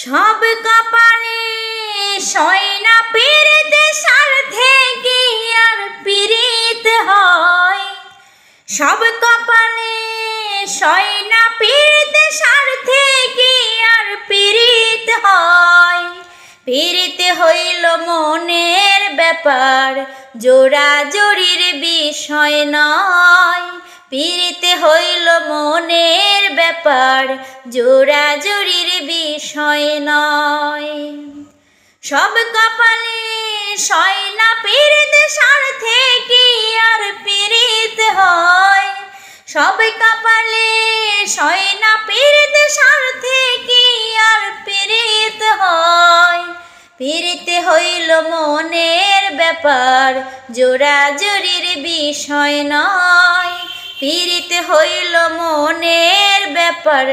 সব কপালে সয়না পীড়িতে স্বার্থে কি আর পীড়িত হয়। সব কপালে সয়না পীড়িতে স্বার্থে কি আর পীড়িত হয়। পীড়িত হইল মনের ব্যাপার, জোড়াজুড়ির বিষয় নয়। পীড়িত হইল মনের ব্যাপার, জোড়াজুড়ির বিষয় নয়। সব কপালে সয়না পীড়িতে স্বার্থে কি আর পীড়িত হয়। সব কপালে সয়না পীড়িতে স্বার্থে কি আর পীড়িত হয়। পীড়িত হইল মনের ব্যাপার, জোড়াজুড়ির বিষয় নয়। পীড়িত হইল মনের ব্যাপার,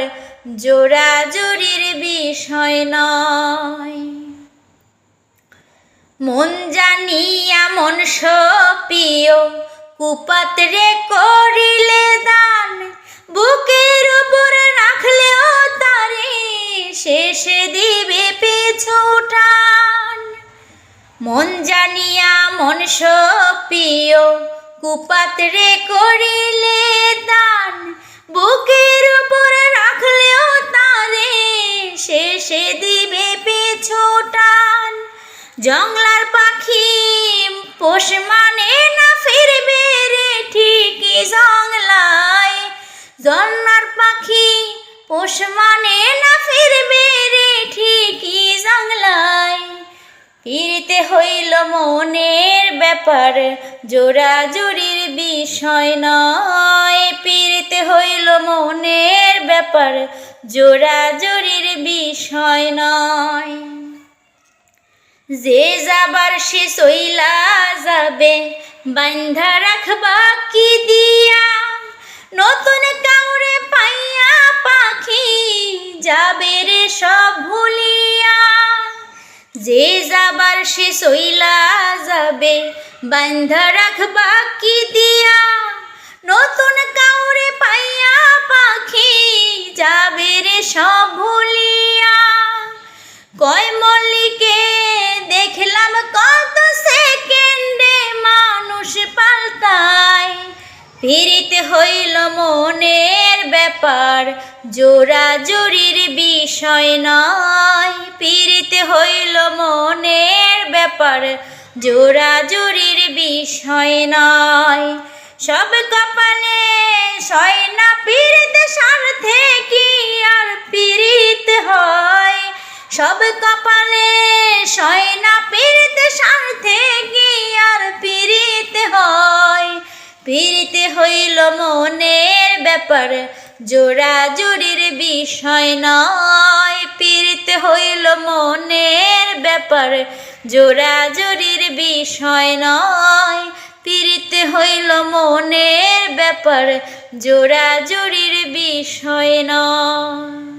জোড়াজুড়ির বিষয় নয়। মন জানিয়া মন সপিও কুপাত্রে করিলে দান, বুকের উপর রাখলেও তারে শেষে দিবে পিছু টান। মন জানিয়া মন সপিও কুপাত্রে করিলে দান, বুকের উপর রাখলেও তারে শেষে দিবে পিছু টান। জংলার পাখি পোষ মানে না ফিরবে রে ঠিকই জংলায়। জংলার পাখি পোষ মানে না ফিরবে রে ঠিকই জংলায়। পীড়িত হইল মনের ব্যাপার, জোড়াজুড়ির বিষয় নয়। পীড়িত হইল মনের ব্যাপার, জোড়াজুড়ির বিষয় নয়। যে যাবার সে চইলা যাবে, বান্ধা রাখবা কি দিয়া। নতুন কাউরে পাইয়া পাখি যাবে রে সব ভুলিয়া। যে যাবার সে চইলা যাবে, বান্ধা রাখবা কি দিয়া। নতুন কাউরে পাইয়া পাখি যাবে রে সব ভুলিয়া। কয় মল্লিকে দেখলাম কত সেকেন্ডে মানুষ পাল্টায়। পীড়িত হইল মনের ব্যাপার, জোড়াজুড়ির বিষয় নয়। পীড়িত হইল মনের ব্যাপার, জোড়াজুড়ির বিষয় নয়। সব কপালে সয়না পীড়িতে স্বার্থে কি আর পীড়িত হয়। সব কপালে সয়না পীড়িতে স্বার্থে কি আর পীড়িত হয়। পীড়িত হইল মনের ব্যাপার, জোড়াজুড়ির বিষয় নয়। পীড়িত হইল মনের ব্যাপার, জোড়াজুড়ির বিষয় নয়। পীড়িত হইল মনের ব্যাপার, জোড়াজুড়ির বিষয় নয়।